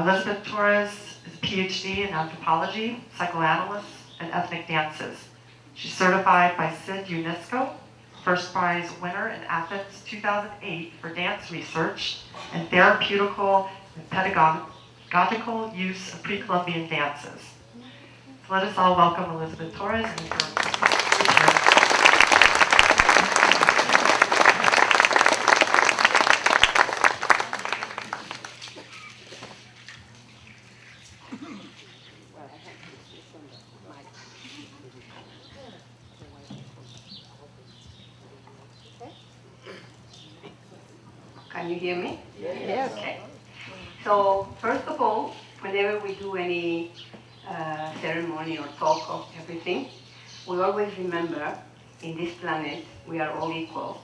Elizabeth Torres is a PhD in anthropology, psychoanalyst, and ethnic dances. She's certified by SID UNESCO, first prize winner in Athens 2008 for dance research and therapeutical and pedagogical use of pre-Columbian dances. So let us all welcome Elizabeth Torres and her speaker. Can you hear me? Yes. Okay. So first of all, whenever we do any ceremony or talk of everything, we always remember in this planet we are all equal.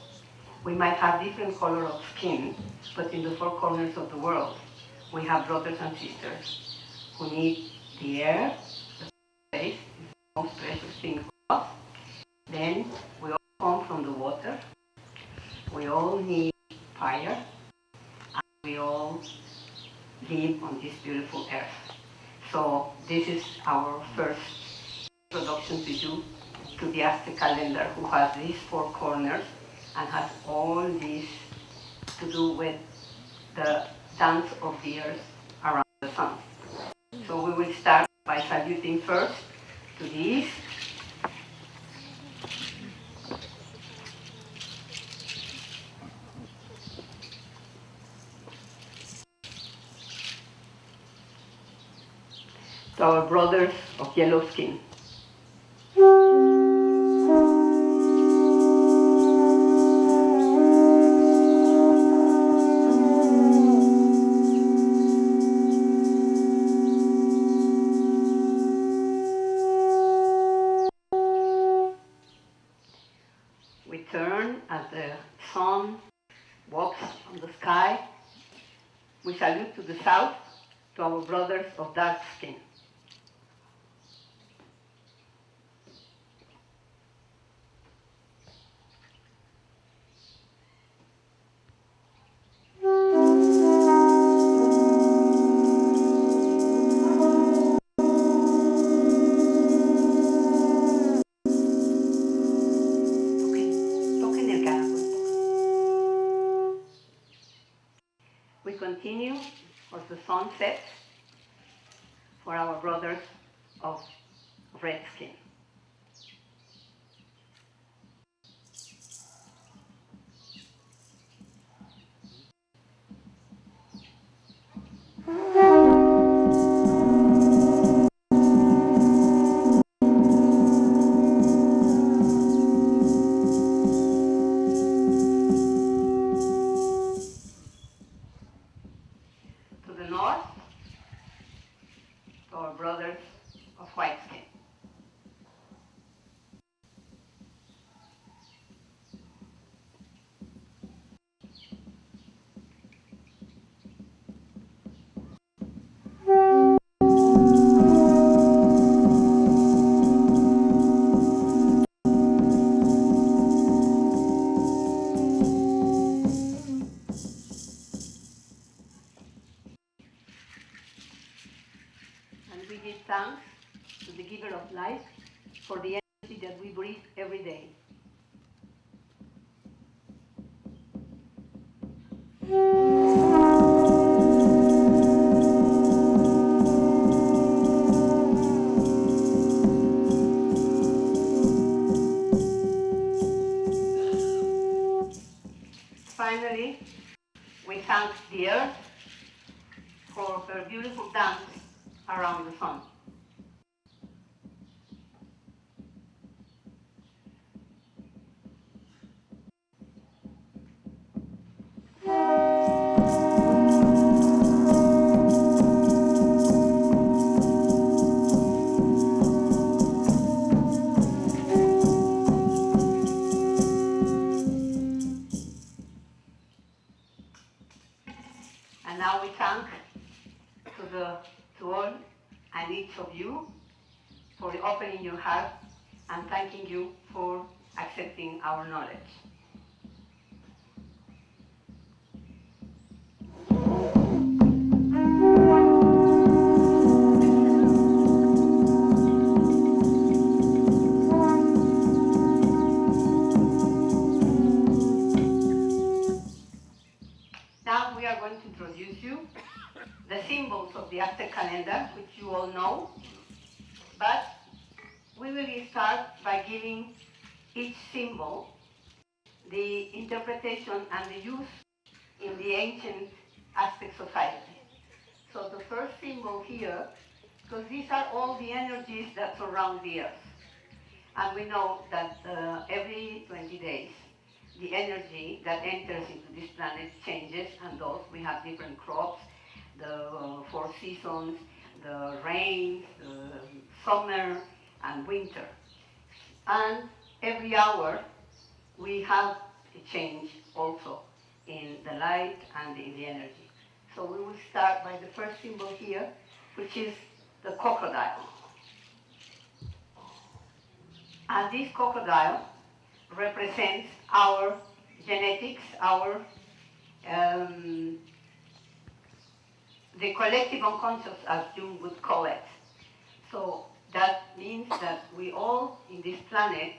We might have different color of skin, but in the four corners of the world, we have brothers and sisters who need the air, the space, is the most precious thing for us. Then we all come from the water. We all need fire. We all live on this beautiful earth. So this is our first introduction to you to the Aztec calendar, who has these four corners and has all this to do with the dance of the earth around the sun. So we will start by saluting first to the east. To our brothers of yellow skin. We turn as the sun walks on the sky. We salute to the south, to our brothers of dark skin. We continue as the sun sets for our brothers of red skin. To the north, to our brothers of white skin. And we give thanks to the giver of life for the energy that we breathe every day. Finally, we thank the earth for her beautiful dance around the sun. And now we thank to all and each of you for opening your heart and thanking you for accepting our knowledge. symbols of the Aztec calendar, which you all know, but we will start by giving each symbol the interpretation and the use in the ancient Aztec society. So the first symbol here, because these are all the energies that surround the earth. And we know that every 20 days, the energy that enters into this planet changes, and thus we have different crops, the four seasons, the rain, the summer, and winter. And every hour, we have a change also in the light and in the energy. So we will start by the first symbol here, which is the crocodile. And this crocodile represents our genetics, our the collective unconscious, as Jung would call it. So that means that we all in this planet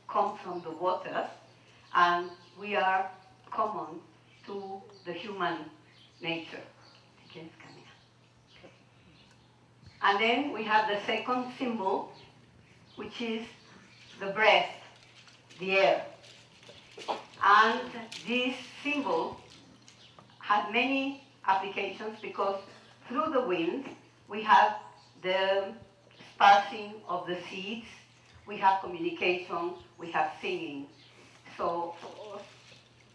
come from the water, and we are common to the human nature. And then we have the second symbol, which is the breath, the air. And this symbol had many applications because through the wind we have the sparking of the seeds, we have communication, we have singing. So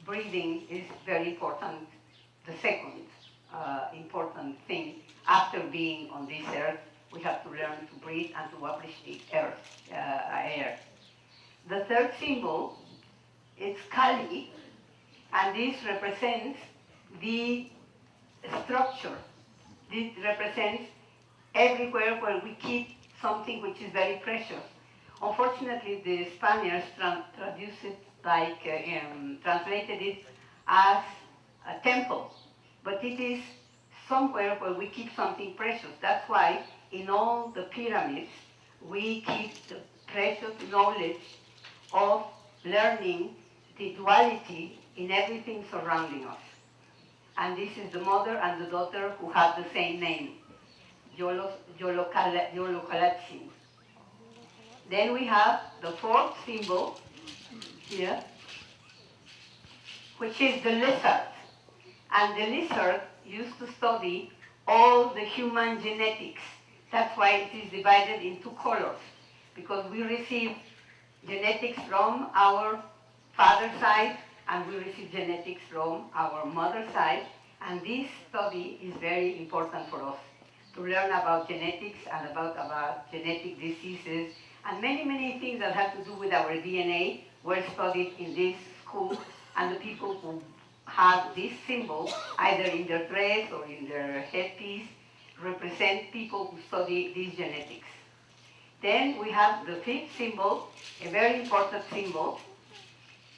breathing is very important, the second important thing after being on this earth. We have to learn to breathe and to appreciate air. The third symbol is Kali, and this represents the structure. This represents everywhere where we keep something which is very precious. Unfortunately, the Spaniards translated it as a temple, but it is somewhere where we keep something precious. That's why in all the pyramids we keep the precious knowledge of learning the duality in everything surrounding us. And this is the mother and the daughter who have the same name, Yolokalatsin. Then we have the fourth symbol here, which is the lizard. And the lizard used to study all the human genetics. That's why it is divided in two colors, because we receive genetics from our father's side, and we receive genetics from our mother's side, and this study is very important for us to learn about genetics and about genetic diseases, and many, many things that have to do with our DNA were studied in this school, and the people who have this symbol, either in their dress or in their headpiece, represent people who study these genetics. Then we have the fifth symbol, a very important symbol,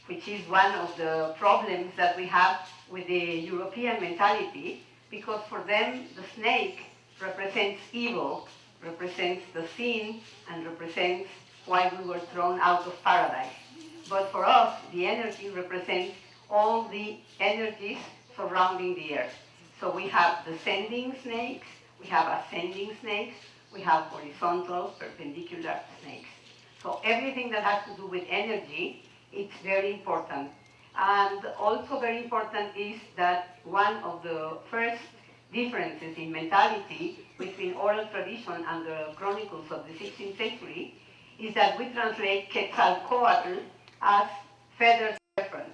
which is one of the problems that we have with the European mentality, because for them the snake represents evil, represents the sin, and represents why we were thrown out of paradise. But for us, the energy represents all the energies surrounding the earth. So we have descending snakes, we have ascending snakes, we have horizontal, perpendicular snakes. So everything that has to do with energy, it's very important. And also very important is that one of the first differences in mentality between oral tradition and the chronicles of the 16th century is that we translate Quetzalcoatl as feathers serpent.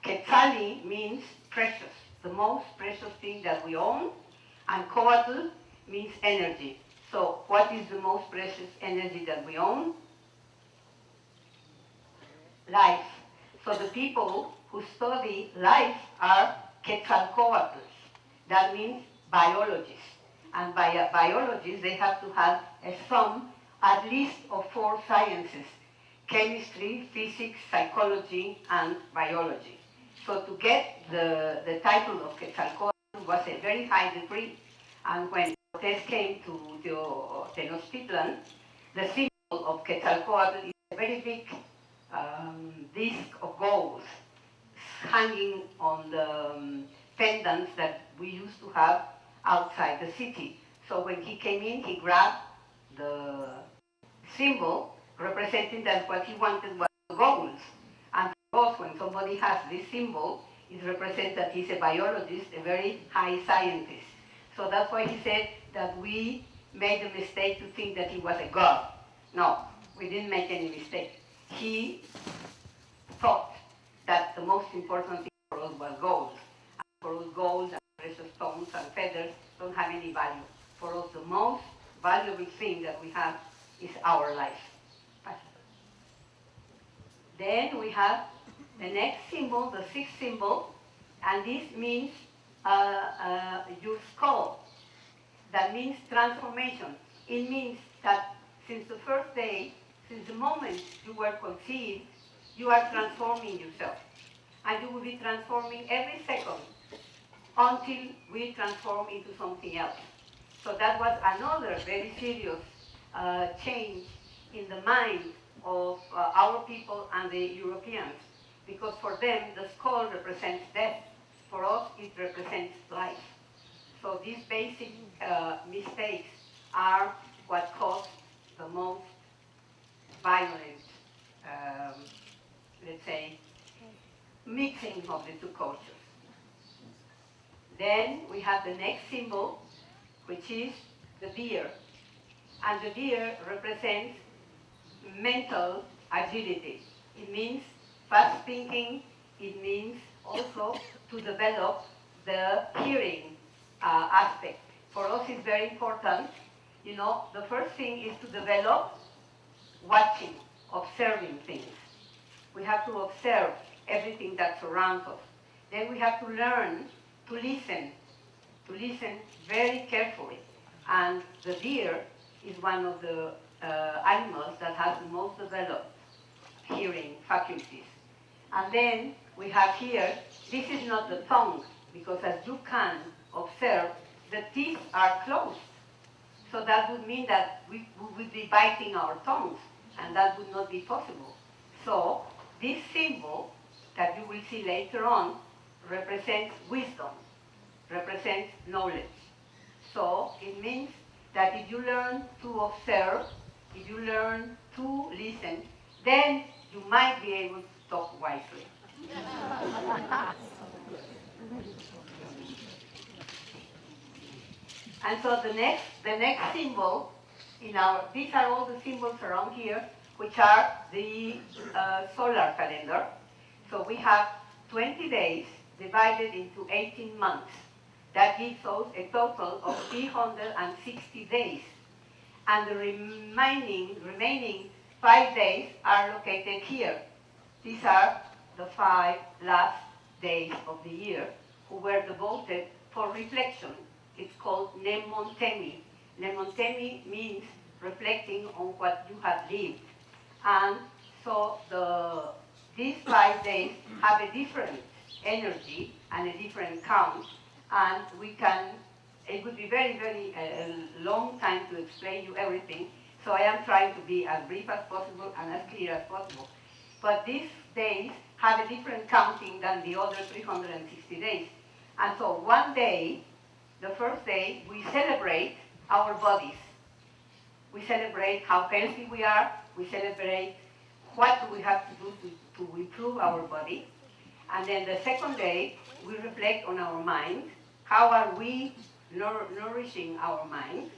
Quetzali means precious, the most precious thing that we own, and Coatl means energy. So what is the most precious energy that we own? Life. So the people who study life are Quetzalcoatls. That means biologists. And by biologists, they have to have a sum, at least of 4 sciences: chemistry, physics, psychology, and biology. So to get the title of Quetzalcoatl was a very high degree. And when Torres came to Tenochtitlan, the symbol of Quetzalcoatl is a very big disc of gold hanging on the pendants that we used to have outside the city. So when he came in, he grabbed the symbol representing that what he wanted was goals. And for us, when somebody has this symbol, it represents that he's a biologist, a very high scientist. So that's why he said that we made the mistake to think that he was a god. No, we didn't make any mistake. He thought that the most important thing for us was gold. And for us, gold and precious stones and feathers don't have any value. For us, the most valuable thing that we have is our life. Then we have the next symbol, the sixth symbol, and this means your skull. That means transformation. It means that since the first day, since the moment you were conceived, you are transforming yourself. And you will be transforming every second until we transform into something else. So that was another very serious change in the mind of our people and the Europeans, because for them the skull represents death. For us it represents life. So these basic mistakes are what caused the most violent, let's say, mixing of the two cultures. Then we have the next symbol, which is the deer. And the deer represents mental agility. It means fast thinking. It means also to develop the hearing aspect. For us it's very important. You know, the first thing is to develop watching, observing things. We have to observe everything that surrounds us. Then we have to learn to listen very carefully. And the deer is one of the animals that has the most developed hearing faculties. And then we have here, this is not the tongue, because as you can observe, the teeth are closed. So that would mean that we would be biting our tongues, and that would not be possible. So this symbol that you will see later on represents wisdom, represents knowledge. So it means that if you learn to observe, if you learn to listen, then you might be able to talk wisely. And so the next symbol in these are all the symbols around here, which are the solar calendar. So we have 20 days divided into 18 months. That gives us a total of 360 days. And the remaining 5 days are located here. These are the 5 last days of the year who were devoted for reflection. It's called Nemontemi. Nemontemi means reflecting on what you have lived. And so these 5 days have a different energy and a different count. And it would be very, very a long time to explain you everything. So I am trying to be as brief as possible and as clear as possible. But these days have a different counting than the other 360 days. And so one day, the first day, we celebrate our bodies. We celebrate how healthy we are. We celebrate what do we have to do to improve our body. And then the second day, we reflect on our mind. How are we nourishing our mind?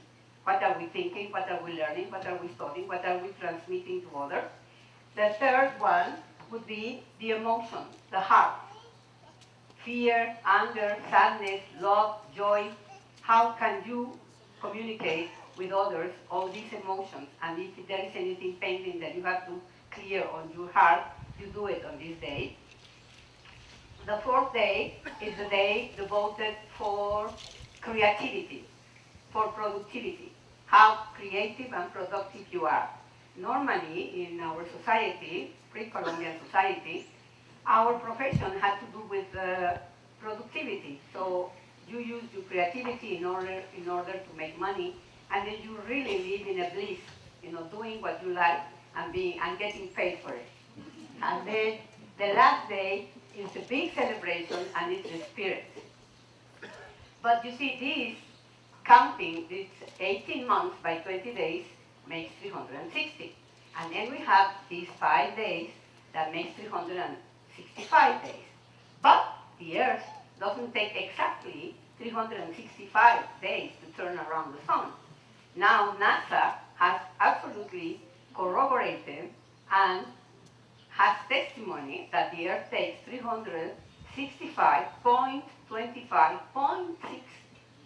What are we thinking? What are we learning? What are we studying? What are we transmitting to others? The third one would be the emotion, the heart. Fear, anger, sadness, love, joy. How can you communicate with others all these emotions? And if there is anything pending that you have to clear on your heart, you do it on this day. The fourth day is the day devoted for creativity, for productivity, how creative and productive you are. Normally, in our society, pre-Columbian society, our profession had to do with productivity. So you use your creativity in order to make money, and then you really live in a bliss, doing what you like and getting paid for it. And then the last day is a big celebration, and it's the spirit. But you see, this counting this 18 months by 20 days makes 360. And then we have these 5 days that makes 365 days. But the Earth doesn't take exactly 365 days to turn around the sun. Now NASA has absolutely corroborated and has testimony that the Earth takes 365.25.6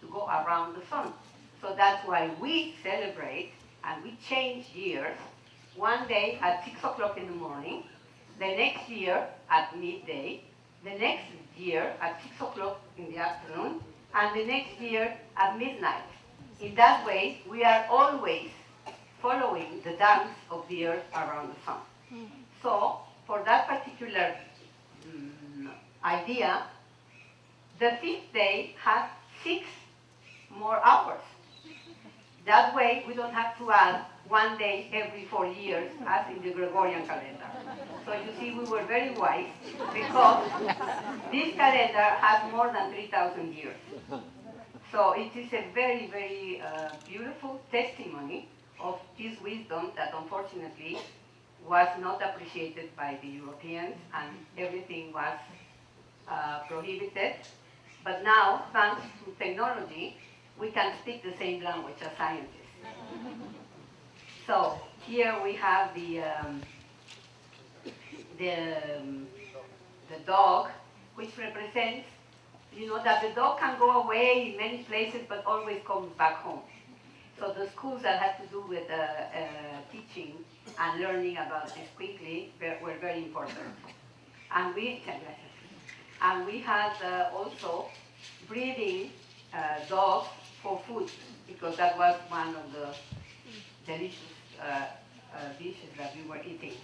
to go around the sun. So that's why we celebrate and we change years. One day at 6 o'clock in the morning, the next year at midday, the next year at 6 o'clock in the afternoon, and the next year at midnight. In that way, we are always following the dance of the Earth around the sun. So, for that particular idea, the 5th day has 6 more hours. That way, we don't have to add 1 day every 4 years, as in the Gregorian calendar. So you see, we were very wise, because this calendar has more than 3,000 years. So it is a very, very beautiful testimony of this wisdom that unfortunately was not appreciated by the Europeans, and everything was prohibited. But now, thanks to technology, we can speak the same language as scientists. So here we have the dog, which represents, that the dog can go away in many places, but always comes back home. So the schools that had to do with teaching and learning about this quickly were very important. And we had also breeding dogs for food, because that was one of the delicious dishes that we were eating.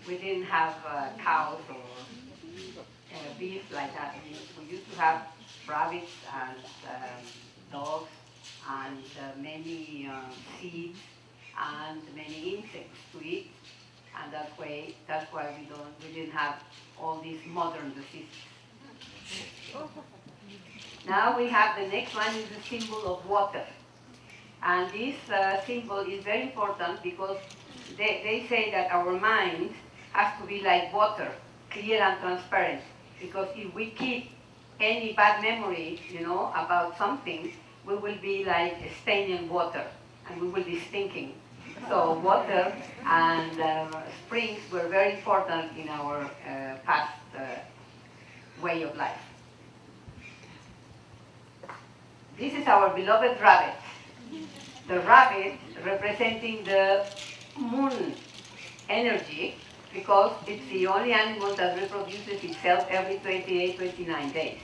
We didn't have cows or beef like that. We used to have rabbits and dogs and many seeds and many insects to eat, and that's why we didn't have all these modern diseases. Now we have the next one is the symbol of water, and this symbol is very important because they say that our mind has to be like water, clear and transparent. Because if we keep any bad memory, about something, we will be like staining water, and we will be stinking. So water and springs were very important in our past way of life. This is our beloved rabbit. The rabbit representing the moon energy, because it's the only animal that reproduces itself every 28, 29 days,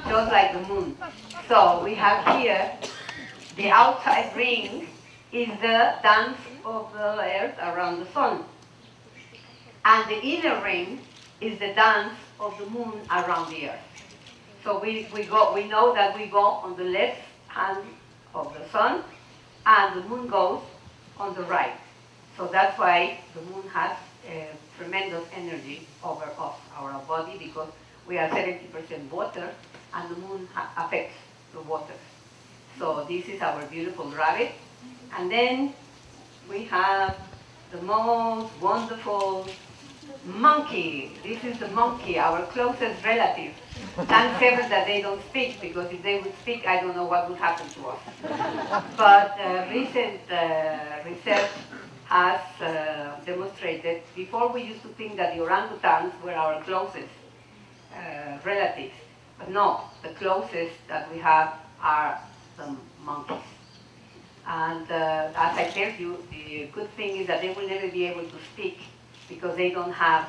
just like the moon. So we have here the outside ring is the dance of the Earth around the sun. And the inner ring is the dance of the moon around the Earth. So we know that we go on the left hand of the sun, and the moon goes on the right. So that's why the moon has tremendous energy over us, our body, because we are 70% water, and the moon affects the water. So this is our beautiful rabbit. And then we have the most wonderful monkey. This is the monkey, our closest relative. Thank heaven that they don't speak, because if they would speak, I don't know what would happen to us. But recent research has demonstrated, before we used to think that the orangutans were our closest relatives. But no, the closest that we have are the monkeys. And as I tell you, the good thing is that they will never be able to speak, because they don't have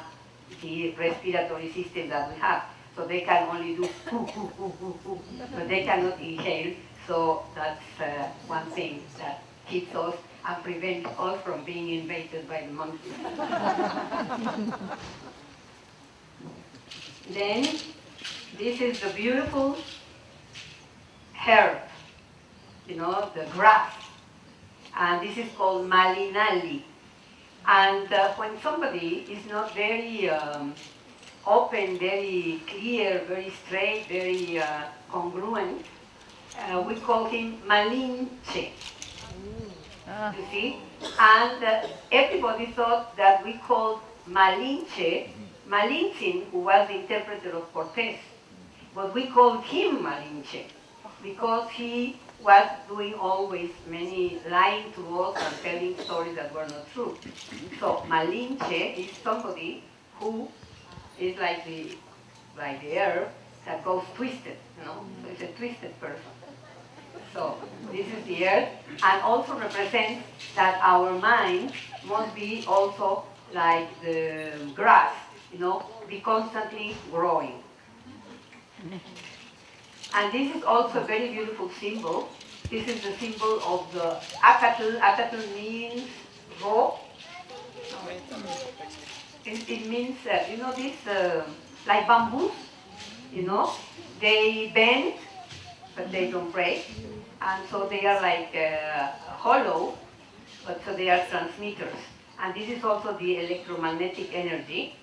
the respiratory system that we have. So they can only do hoo, hoo, hoo, hoo, hoo, but they cannot inhale. So that's one thing that keeps us and prevents us from being invaded by the monkeys. Then, this is the beautiful herb, the grass. And this is called malinali. And when somebody is not very open, very clear, very straight, very congruent, We call him Malinche, Ah, you see? And everybody thought that we called Malinche, Malintzin, who was the interpreter of Cortés, but we called him Malinche because he was doing always many lying to us and telling stories that were not true. So Malinche is somebody who is like the air that goes twisted, you know. So it's a twisted person. So this is the earth, and also represents that our mind must be also like the grass, you know, be constantly growing. And this is also a very beautiful symbol. This is the symbol of the Acatl. Acatl means raw. It means, you know, this, like bamboos, you know, they bend, but they don't break. And so they are like hollow, but so they are transmitters. And this is also the electromagnetic energy.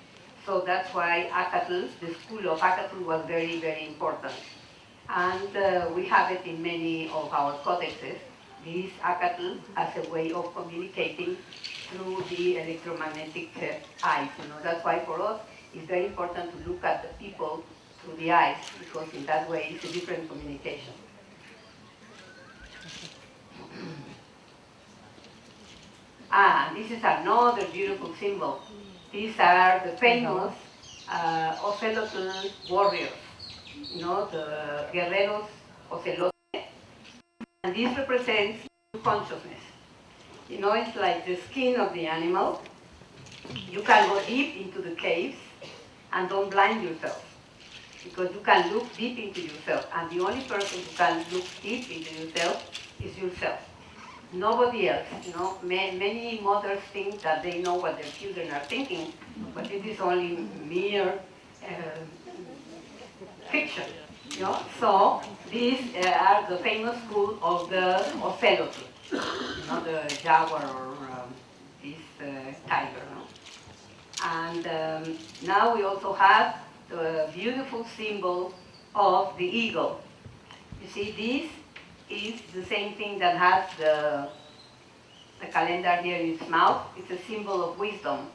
So that's why Acatl, the school of Acatl was very, very important. And we have it in many of our codexes, this Acatl as a way of communicating through the electromagnetic eyes. You know, that's why for us it's very important to look at the people through the eyes, because in that way it's a different communication. This is another beautiful symbol. These are the famous Ocelotl warriors, you know, the guerreros Ocelote. And this represents consciousness. You know, it's like the skin of the animal. You can go deep into the caves and don't blind yourself, because you can look deep into yourself, and the only person who can look deep into yourself is yourself. Nobody else, you know. Many mothers think that they know what their children are thinking, but it is only mere fiction, you know. So these are the famous school of the ocelot, you know, the jaguar or this tiger, no? And now we also have the beautiful symbol of the eagle. You see, this is the same thing that has the calendar here in its mouth. It's a symbol of wisdom.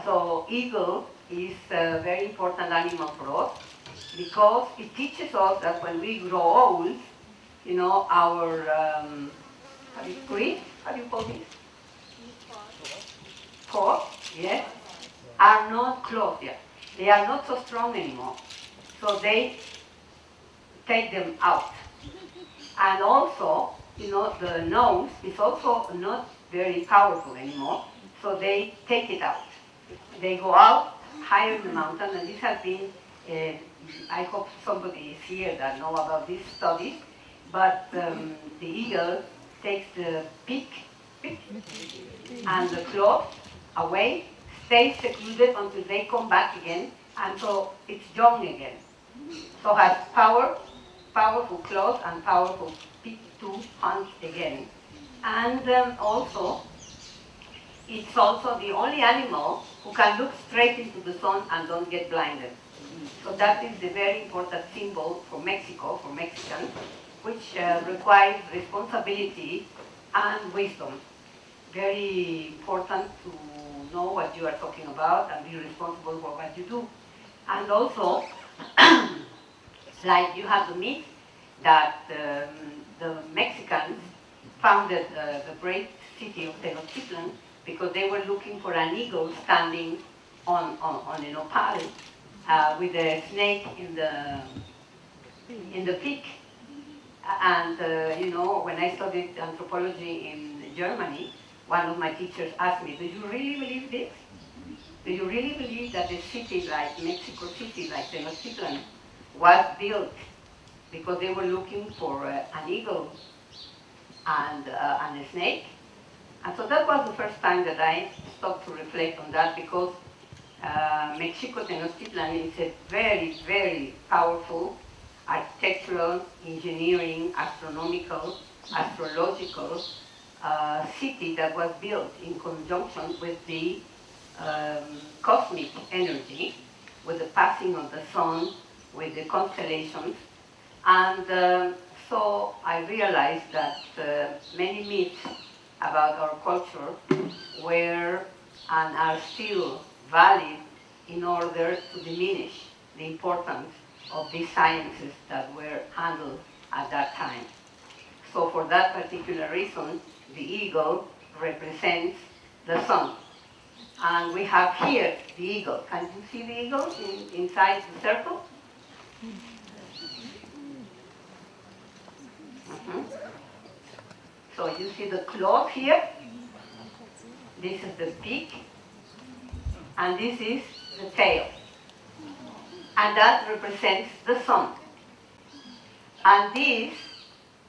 So eagle is a very important animal for us because it teaches us that when we grow old, you know, our, how do you call this? Paws, yes, are not closed yet. They are not so strong anymore. So they take them out. And also, you know, the nose is also not very powerful anymore, so they take it out. They go out higher in the mountain, and this has been, I hope somebody is here that know about these studies, but the eagle takes the beak and the claw away, stays secluded until they come back again, and so it's young again. So has powerful claws and powerful beak to hunt again. And also, it's also the only animal who can look straight into the sun and don't get blinded. So that is the very important symbol for Mexico, for Mexicans, which requires responsibility and wisdom. Very important to know what you are talking about and be responsible for what you do. And also, like you have the myth that the Mexicans founded the great city of Tenochtitlan because they were looking for an eagle standing on a nopal with a snake in the peak. And you know, when I studied anthropology in Germany, one of my teachers asked me, "Do you really believe this? Do you really believe that a city like Mexico City, like Tenochtitlan, was built because they were looking for an eagle and a snake?" And so that was the first time that I stopped to reflect on that, because Mexico Tenochtitlan is a very, very powerful architectural, engineering, astronomical, astrological city that was built in conjunction with the cosmic energy, with the passing of the sun, with the constellations. And so I realized that many myths about our culture were and are still valid in order to diminish the importance of these sciences that were handled at that time. So for that particular reason, the eagle represents the sun. And we have here the eagle. Can you see the eagle inside the circle? Mhm. So you see the claws here. This is the beak. And this is the tail. And that represents the sun. And this,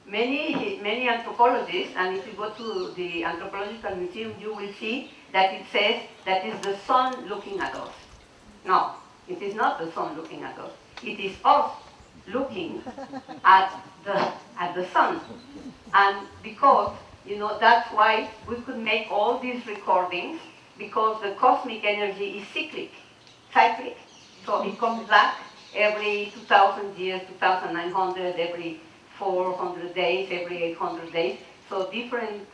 many anthropologists, and if you go to the Anthropological Museum, you will see that it says that is the sun looking at us. No, it is not the sun looking at us. It is us looking at the sun. And because, that's why we could make all these recordings, because the cosmic energy is cyclic. So it comes back every 2,000 years, 2,900, every 400 days, every 800 days. So different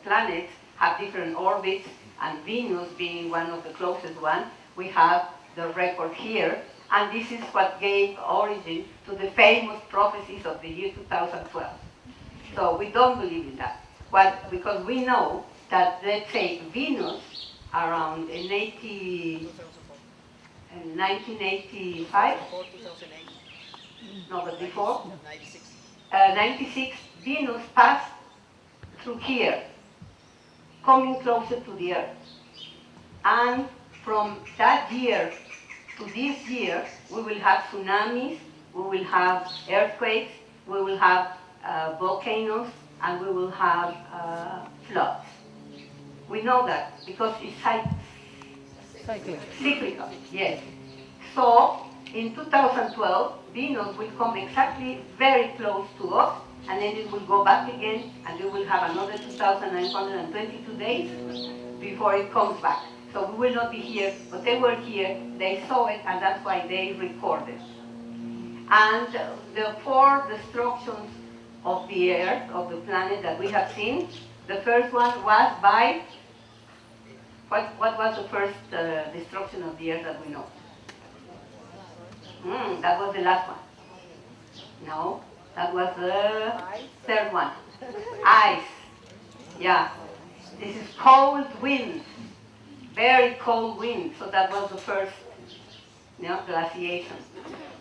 planets have different orbits, and Venus being one of the closest ones, we have the record here. And this is what gave origin to the famous prophecies of the year 2012. So we don't believe in that. Because we know that, let's say, Venus, around in 1985, no, but before, 96, Venus passed through here, coming closer to the Earth. And from that year to this year, we will have tsunamis, we will have earthquakes, we will have volcanoes, and we will have floods. We know that because it's cyclical, yes. So in 2012, Venus will come exactly very close to us, and then it will go back again, and we will have another 2,922 days before it comes back. So we will not be here, but they were here, they saw it, and that's why they recorded. And the 4 destructions of the Earth, of the planet that we have seen, the first one was by, what was the first destruction of the Earth that we know? That was the last one. No, that was the third one. Ice. Yeah. This is cold wind. Very cold wind. So that was the first glaciation.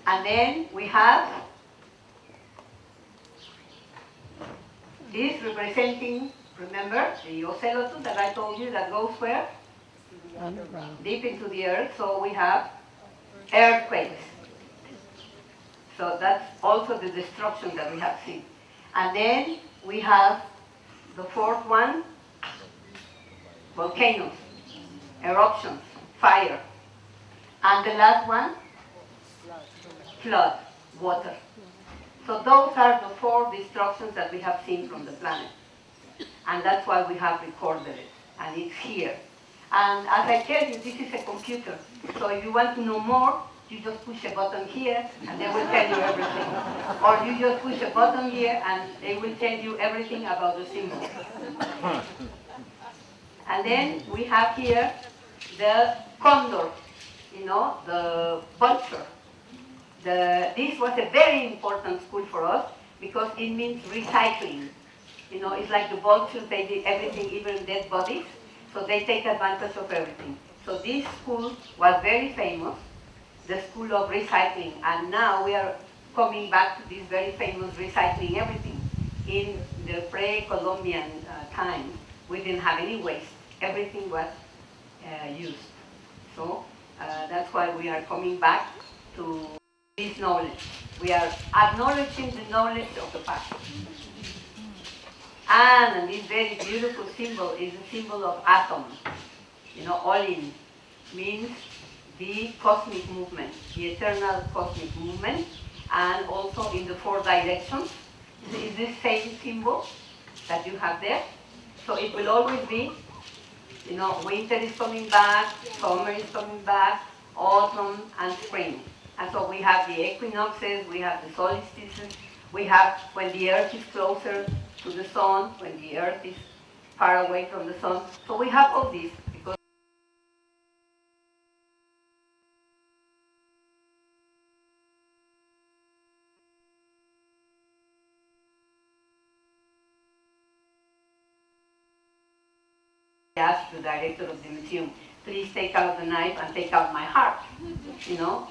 And then we have this representing, remember, the ocelotus that I told you that goes where? Underground. Deep into the earth. So we have earthquakes. So that's also the destruction that we have seen. And then we have the 4th one, volcanoes, eruptions, fire. And the last one, flood, water. So those are the 4 destructions that we have seen from the planet. And that's why we have recorded it. And it's here. And as I tell you, this is a computer. So if you want to know more, you just push a button here, and they will tell you everything. Or you just push a button here, and they will tell you everything about the symbol. And then we have here the condor, the vulture. This was a very important school for us, because it means recycling. It's like the vultures, they did everything, even dead bodies, so they take advantage of everything. So this school was very famous, the school of recycling, and now we are coming back to this very famous recycling everything. In the pre-Columbian times, we didn't have any waste. Everything was used. So that's why we are coming back to this knowledge. We are acknowledging the knowledge of the past. And this very beautiful symbol is the symbol of atom. Olin means the cosmic movement, the eternal cosmic movement, and also in the 4 directions. Is this same symbol that you have there? So it will always be, winter is coming back, summer is coming back, autumn and spring. And so we have the equinoxes, we have the solstices, We have when the Earth is closer to the sun, when the Earth is far away from the sun. So we have all this because I asked the director of the museum, please take out the knife and take out my heart,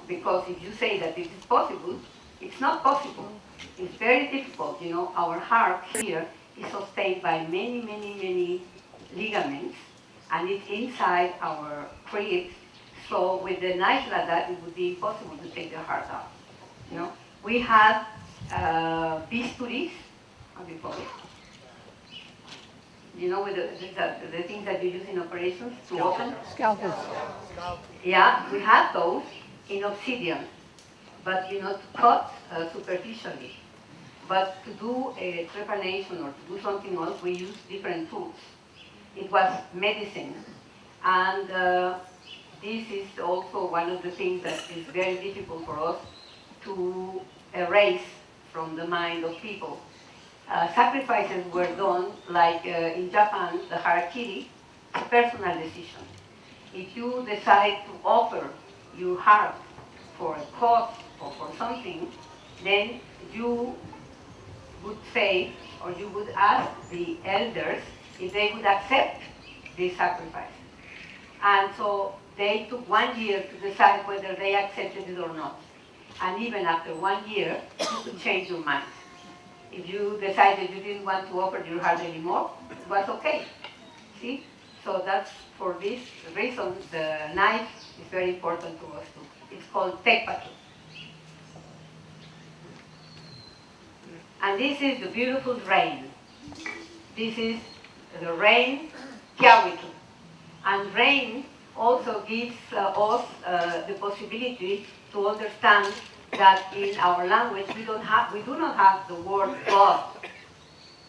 because if you say that this is possible, it's not possible. It's very difficult, Our heart here is sustained by many, many, many ligaments, and it's inside our ribs. So with the knife like that, it would be impossible to take the heart out. We have bisturis, how do you call it? With the things that you use in operations to open? Scalpels. Yeah, we have those in obsidian, but to cut superficially. But to do a trepanation or to do something else, we use different tools. It was medicine, and this is also one of the things that is very difficult for us to erase from the mind of people. Sacrifices were done, like in Japan, the harakiri, it's a personal decision. If you decide to offer your heart for a cause or for something, then you would say, or you would ask the elders if they would accept this sacrifice. And so they took 1 year to decide whether they accepted it or not. And even after 1 year, you could change your mind. If you decided you didn't want to offer your heart anymore, it was okay. See? So that's for this reason, the knife is very important to us too. It's called tecpatl. And this is the beautiful rain. This is the rain, kiawitl. And rain also gives us the possibility to understand that in our language we do not have the word God.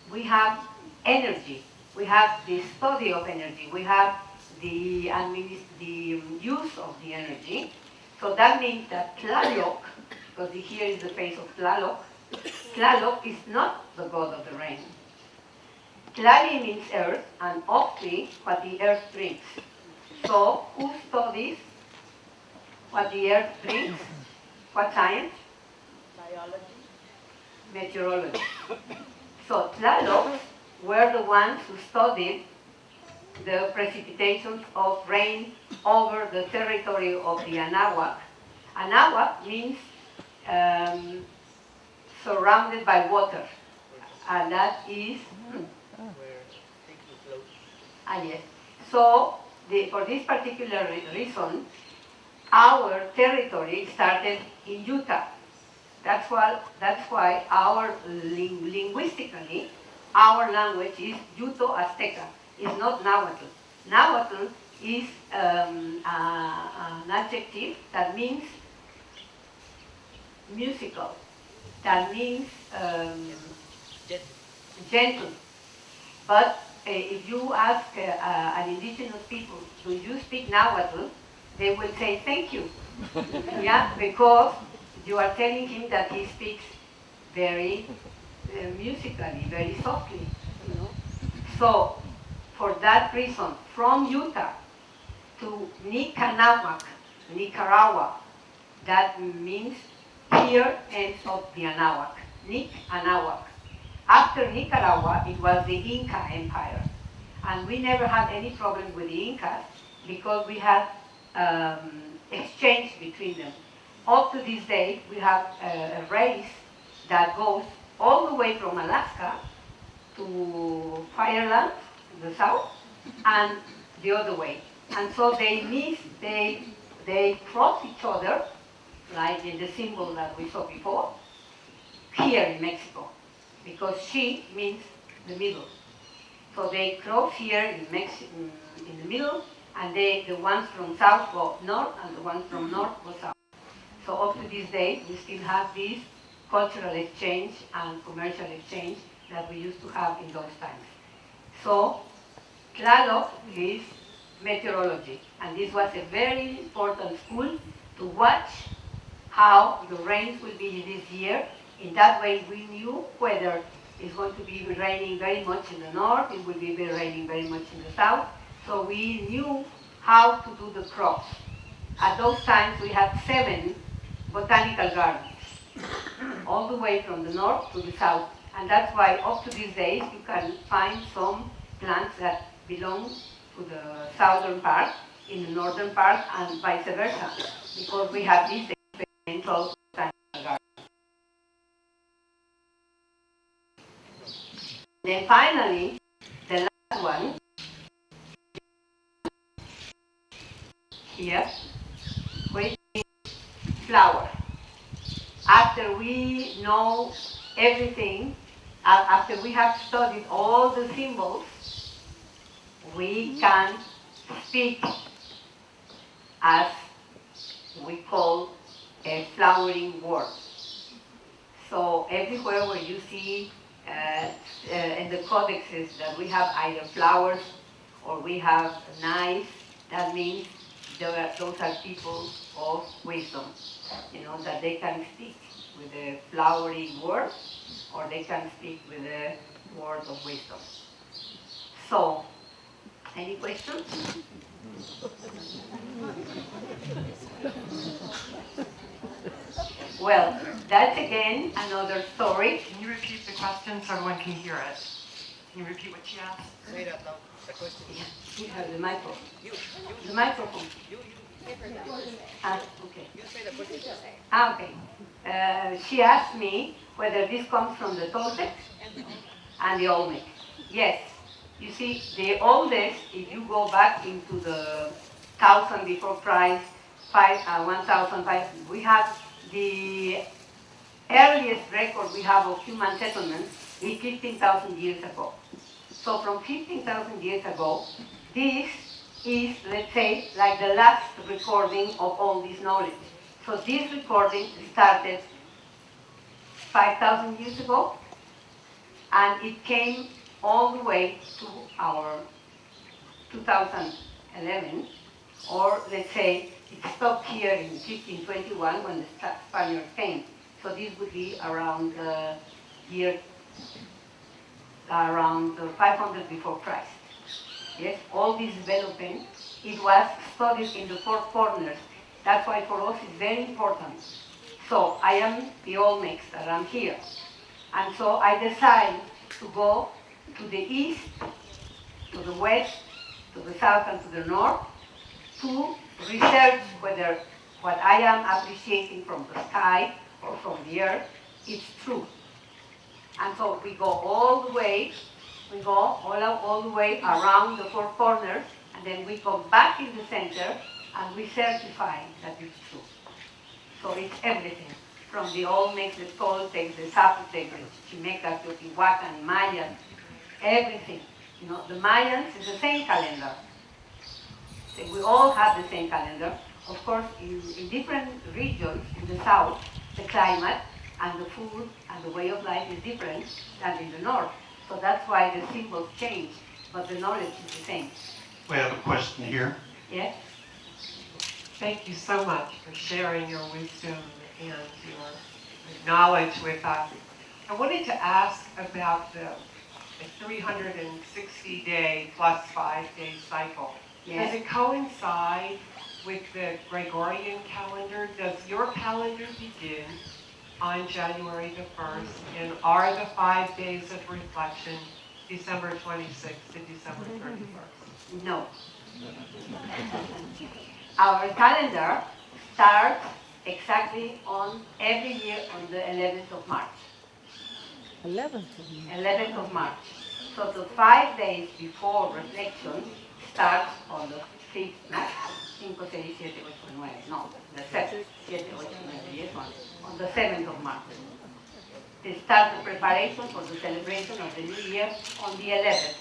We have energy. We have the study of energy. We have the use of the energy. So that means that Tlaloc, because here is the face of Tlaloc, Tlaloc is not the god of the rain. Tlali means earth, and Octli, what the earth drinks. So who studies what the earth drinks? What science? Biology. Meteorology. So Tlalocs were the ones who studied the precipitations of rain over the territory of the Anahuac. Anahuac means surrounded by water, and that is Where things will float. yes. So for this particular reason, our territory started in Utah. That's why our linguistically, our language is Yuto-Azteca. It's not Nahuatl. Nahuatl is an adjective that means musical, that means Jet. gentle. But if you ask an indigenous people, do you speak Nahuatl? They will say thank you. Yeah, because you are telling him that he speaks very musically, very softly. So, for that reason, from Utah to Nicanagua, Nicaragua, that means here ends of the Anahuac, Nic Anahuac. After Nicaragua, it was the Inca Empire. And we never had any problem with the Incas because we had exchange between them. Up to this day, we have a race that goes all the way from Alaska to Fireland, the south, and the other way. And so they cross each other, like in the symbol that we saw before, here in Mexico, because she means the middle. So they cross here in the middle, and the ones from south go north, and the ones from north go south. So up to this day, we still have this cultural exchange and commercial exchange that we used to have in those times. So Tlaloc is meteorology, and this was a very important school to watch how the rains will be this year In that way, we knew whether it's going to be raining very much in the north, it will be raining very much in the south. So we knew how to do the crops. At those times, we had 7 botanical gardens, all the way from the north to the south. And that's why up to these days, you can find some plants that belong to the southern part in the northern part and vice versa, because we have these experimental botanical gardens. Then finally, the last one, here, which is flower. After we know everything, after we have studied all the symbols, we can speak as we call a flowering word. So everywhere where you see in the codexes that we have either flowers or we have knives, that means those are people of wisdom. You know, that they can speak with a flowery word or they can speak with a word of wisdom. So, any questions? Well, that's again another story. Can you repeat the question so everyone can hear it? Can you repeat what she asked? Say that now. The question. You have the microphone. You. The microphone. You. Okay. You say the question. Okay. She asked me whether this comes from the Toltecs and the Olmec. Yes. You see, the oldest, if you go back into the 1000 before Christ, 1005, we have the earliest record we have of human settlement is 15,000 years ago. So from 15,000 years ago, this is, let's say, like the last recording of all this knowledge. So this recording started 5,000 years ago, and it came all the way to our 2011, or let's say it stopped here in 1521 when the Spaniards came. So this would be around the year, around 500 before Christ. Yes, all this development, it was studied in the 4 corners. That's why for us it's very important. So I am the Olmecs that I'm here. And so I decide to go to the east, to the west, to the south and to the north to research whether what I am appreciating from the sky or from the earth is true. And so we go all the way, we go all the way around the 4 corners, and then we come back in the center and we certify that it's true. So it's everything, from the Olmecs, the Toltecs, the Zapotecs, the Chimecas, Teotihuacan, Mayans, everything. You know, the Mayans is the same calendar. We all have the same calendar. Of course, in different regions in the south, the climate and the food and the way of life is different than in the north. So that's why the symbols change, but the knowledge is the same. We have a question here. Yes? Thank you so much for sharing your wisdom and your knowledge with us. I wanted to ask about the 360-day plus 5-day cycle. Yes. Does it coincide with the Gregorian calendar? Does your calendar begin on January the 1st? And are the 5 days of reflection December 26th to December 31st? No. Our calendar starts exactly on every year on the 11th of March. 11th of March. So the 5 days before reflection starts on the 5th, no? 5, 6, 7, 8, 9, no, the 7th, 7, 8, 9, 10, on the 7th of March. They start the preparation for the celebration of the New Year on the 11th.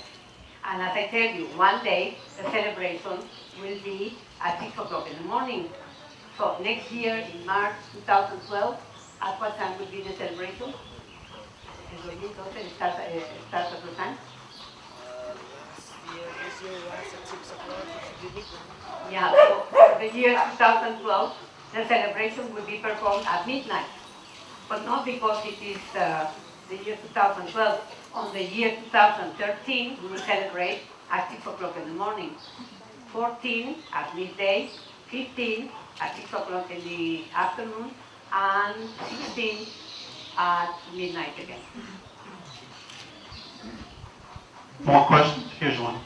And as I tell you, one day the celebration will be at 6 o'clock in the morning. So next year in March 2012, at what time will be the celebration? It starts at what time? This year was at 6 o'clock. Unique. Yeah, so for the year 2012, the celebration will be performed at midnight. but not because it is the year 2012. On the year 2013, we will celebrate at 6 o'clock in the morning, 14 at midday, 15 at 6 o'clock in the afternoon, and 16 at midnight again. More questions? Here's one.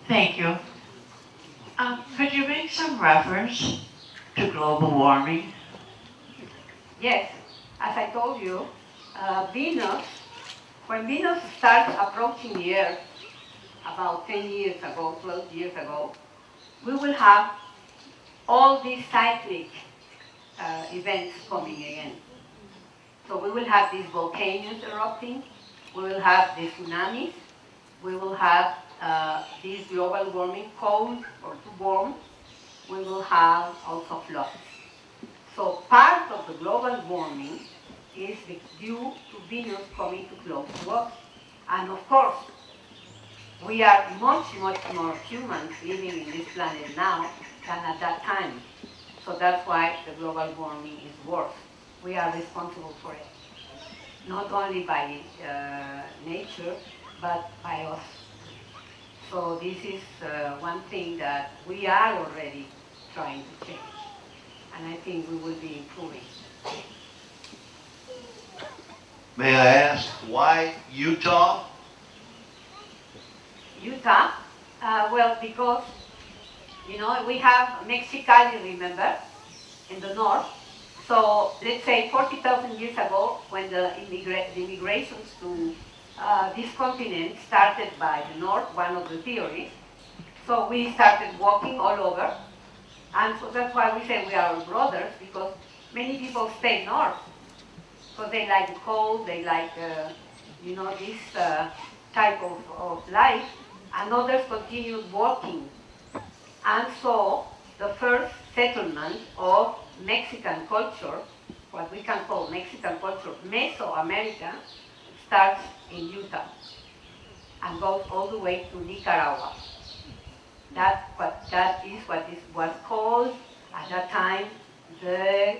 Thank you. Could you make some reference to global warming? Yes, as I told you, Venus, when Venus starts approaching the Earth, about 10 years ago, 12 years ago, we will have all these cyclic events coming again. So we will have these volcanoes erupting, we will have the tsunamis, we will have this global warming, cold or too warm, we will have also floods. So part of the global warming is due to Venus coming too close to us. And of course, we are much, much more humans living in this planet now than at that time. So that's why the global warming is worse. We are responsible for it. Not only by nature, but by us. So this is one thing that we are already trying to change. And I think we will be improving. May I ask why Utah? Utah, well, because, you know, we have Mexicali, remember, in the north. So let's say 40,000 years ago, when the immigrations to this continent started by the north, one of the theories. So we started walking all over. And so that's why we say we are all brothers, because many people stay north. So they like the cold, they like, you know, this type of life. And others continued walking. And so the first settlement of Mexican culture, what we can call Mexican culture, Mesoamerica, starts in Utah and goes all the way to Nicaragua. That is what was called at that time the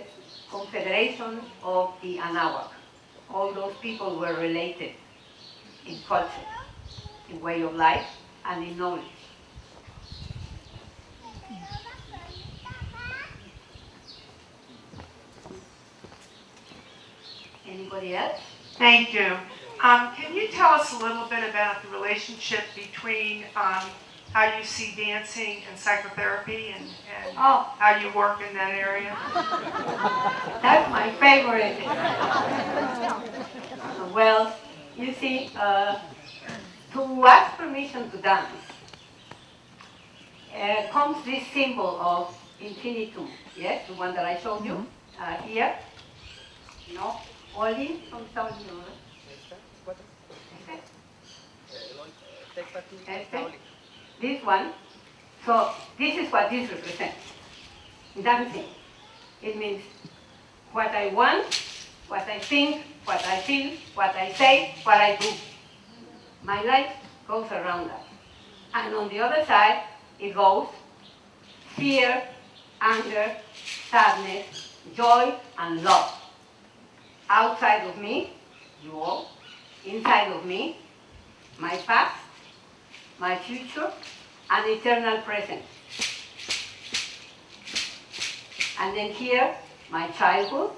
Confederation of the Anahuac. All those people were related in culture, in way of life, and in knowledge. Anybody else? Thank you. Can you tell us a little bit about the relationship between how you see dancing and psychotherapy and how you work in that area? That's my favorite. Well, you see, to ask permission to dance comes this symbol of infinitum, yes, the one that I showed you here. No, Oli from Estados Unidos. This one. So this is what this represents. Dancing. It means what I want, what I think, what I feel, what I say, what I do. My life goes around that. And on the other side, it goes fear, anger, sadness, joy, and love. Outside of me, you all. Inside of me, my past, my future, and eternal present. And then here, my childhood,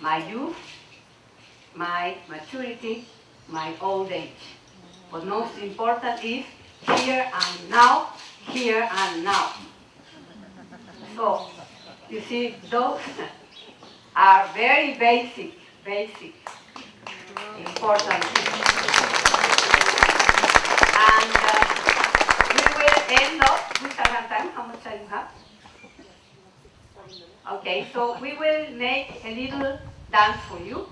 my youth, my maturity, my old age. But most important is here and now, here and now. So, you see, those are very basic, important things. And we will end up, we shall have time, how much time you have? Okay, so we will make a little dance for you,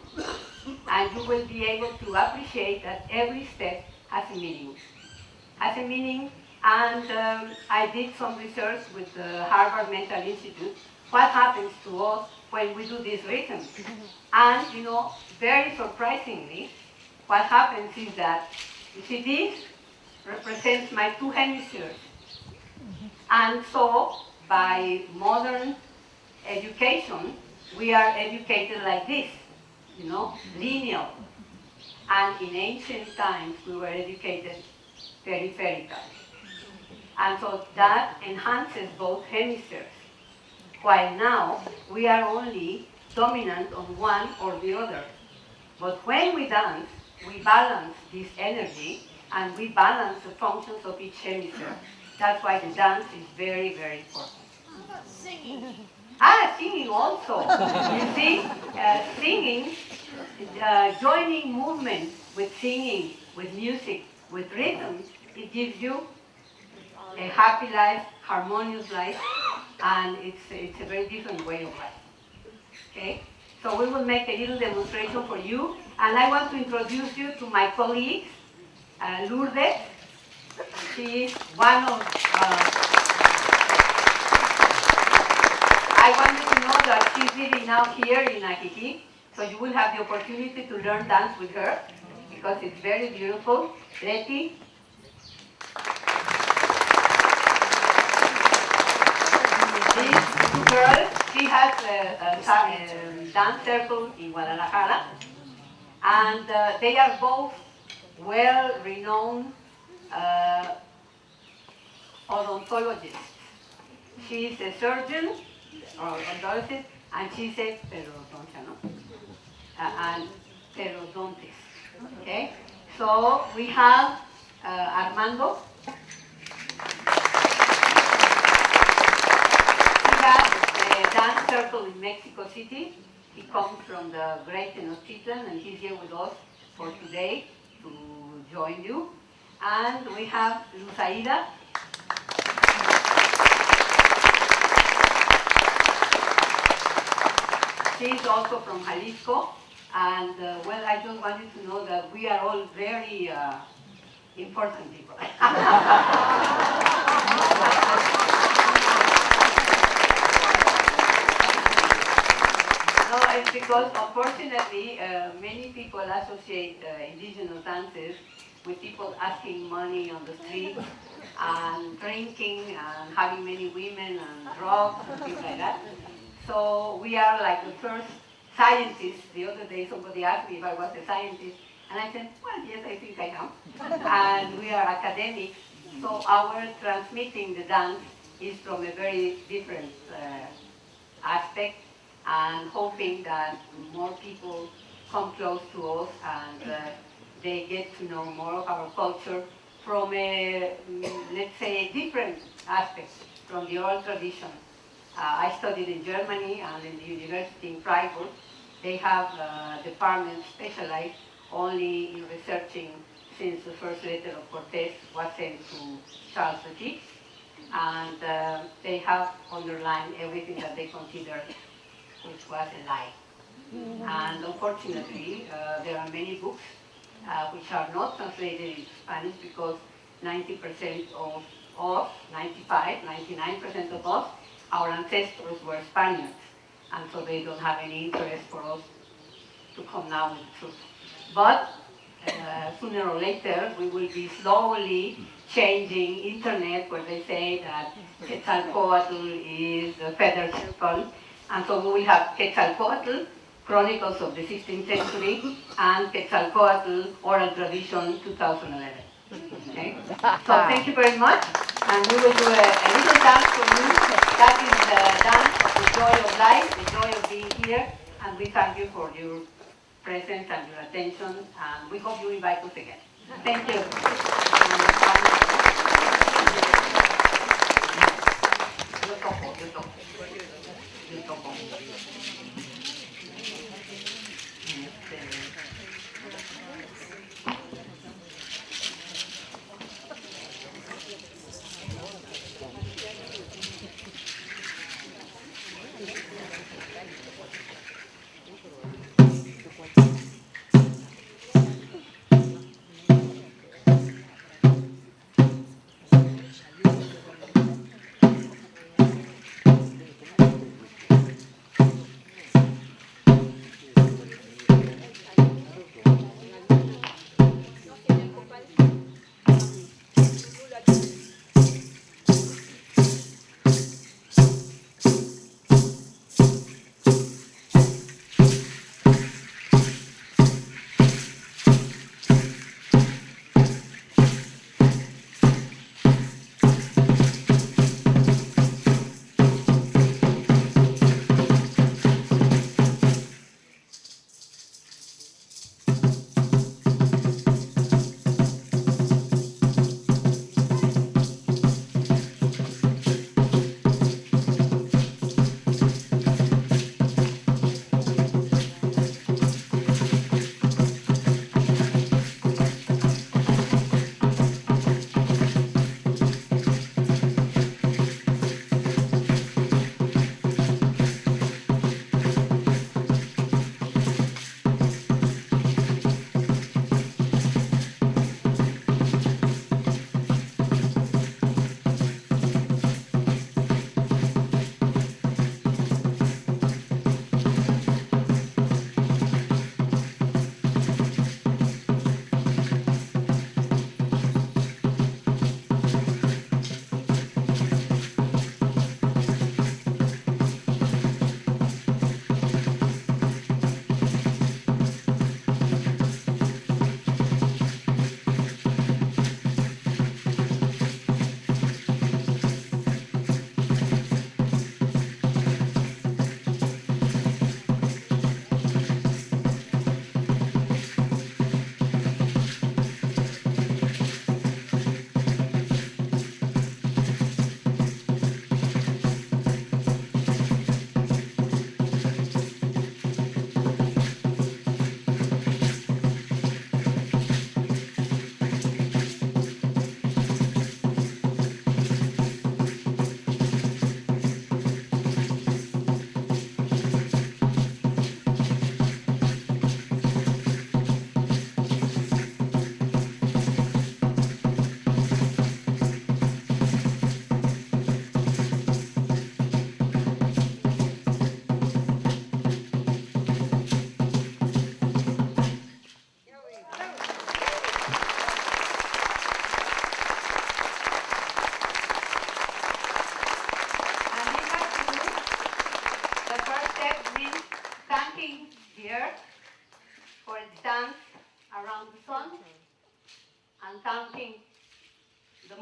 and you will be able to appreciate that every step has a meaning. Has a meaning, and I did some research with the Harvard Mental Institute, what happens to us when we do these rhythms. And, you know, very surprisingly, what happens is that, you see this, represents my two hemispheres. And so, by modern education, we are educated like this, lineal. And in ancient times, we were educated peripheral. And so that enhances both hemispheres. While now, we are only dominant on one or the other. But when we dance, we balance this energy and we balance the functions of each hemisphere. That's why the dance is very, very important. How about singing? Singing also. You see, singing, joining movement with singing, with music, with rhythm, it gives you a happy life, harmonious life, and it's a very different way of life. Okay? So we will make a little demonstration for you, and I want to introduce you to my colleagues, Lourdes. She is one of, I want you to know that she's living now here in Ajijic, so you will have the opportunity to learn dance with her, because it's very beautiful. Leti. These two girls, she has a dance circle in Guadalajara, and they are both well-renowned odontologists. She is a surgeon, or odontologist, and she's a periodontist. Okay? So we have Armando. He has a dance circle in Mexico City. He comes from the great Tenochtitlan, and he's here with us for today to join you. And we have Luzaida. She's also from Jalisco. And well, I just want you to know that we are all very important people. No, it's because unfortunately many people associate indigenous dances with people asking money on the street and drinking and having many women and drugs and things like that. So we are like the first scientists. The other day somebody asked me if I was a scientist, and I said, well, yes, I think I am. And we are academics, so our transmitting the dance is from a very different aspect, and hoping that more people come close to us and they get to know more of our culture from a, let's say, different aspect from the oral tradition. I studied in Germany and in the university in Freiburg. They have departments specialized only in researching since the first letter of Cortés was sent to Charles V. And they have underlined everything that they consider which was a lie. And unfortunately, there are many books which are not translated into Spanish because 90% of us, 95, 99% of us, our ancestors were Spaniards. And so they don't have any interest for us to come now with the truth. But sooner or later, we will be slowly changing internet where they say that Quetzalcoatl is the feather circle. And so we will have Quetzalcoatl, Chronicles of the 16th Century, and Quetzalcoatl, Oral Tradition, 2011. Okay? So thank you very much. And we will do a little dance for you. That is the dance of the joy of life, the joy of being here. And we thank you for your presence and your attention. And we hope you invite us again. Thank you. Yo toco.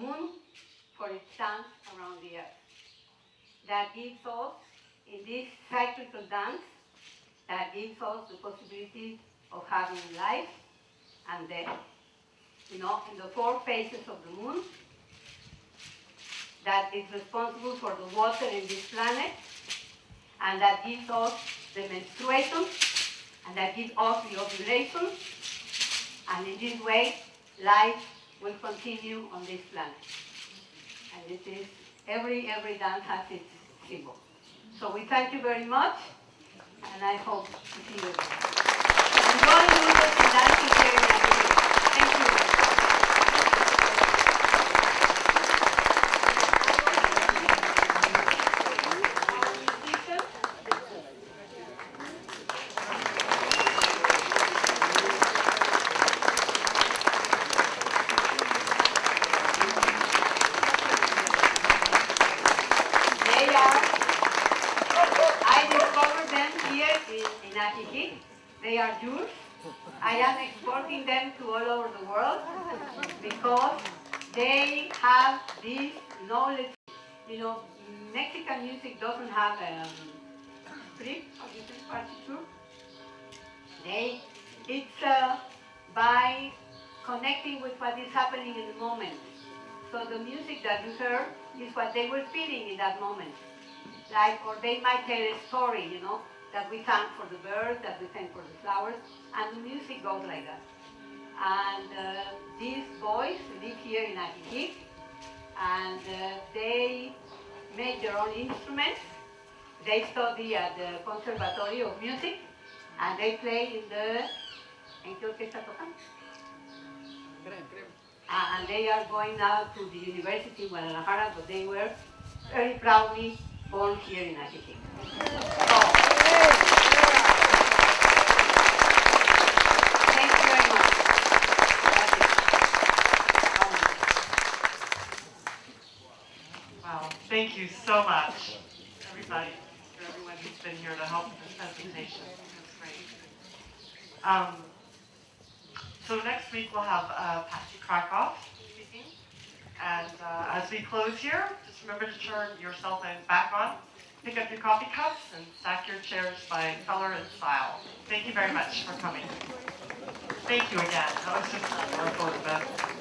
moon for its dance around the earth. That gives us, in this cyclical dance, that gives us the possibility of having life and death. In the 4 phases of the moon, that is responsible for the water in this planet, and that gives us the menstruation, and that gives us the ovulation, and in this way, life will continue on this planet. And it is, every dance has its symbol. So we thank you very much, and I hope to see you again. I'm going to do some dancing here in Ajijic. Thank you. I discovered them here in Ajijic. They are yours. I am exporting them to all over the world because they have this knowledge. Mexican music doesn't have script, or you say partiture. It's by connecting with what is happening in the moment. So the music that you heard is what they were feeling in that moment. Or they might tell a story, that we thank for the birds, that we thank for the flowers, and the music goes like that. And these boys live here in Ajijic, and they make their own instruments. They study at the Conservatory of Music, and they play ¿en qué orquesta tocan? And they are going now to the university in Guadalajara, but they were very proudly born here in Ajijic. Thank you very much. Wow, thank you so much, everybody, for everyone who's been here to help with this presentation. That's great. So next week we'll have Patsy Krakoff speaking. And as we close here, just remember to turn your cell phones back on, pick up your coffee cups, and stack your chairs by color and style. Thank you very much for coming. Thank you again. That was just a wonderful event.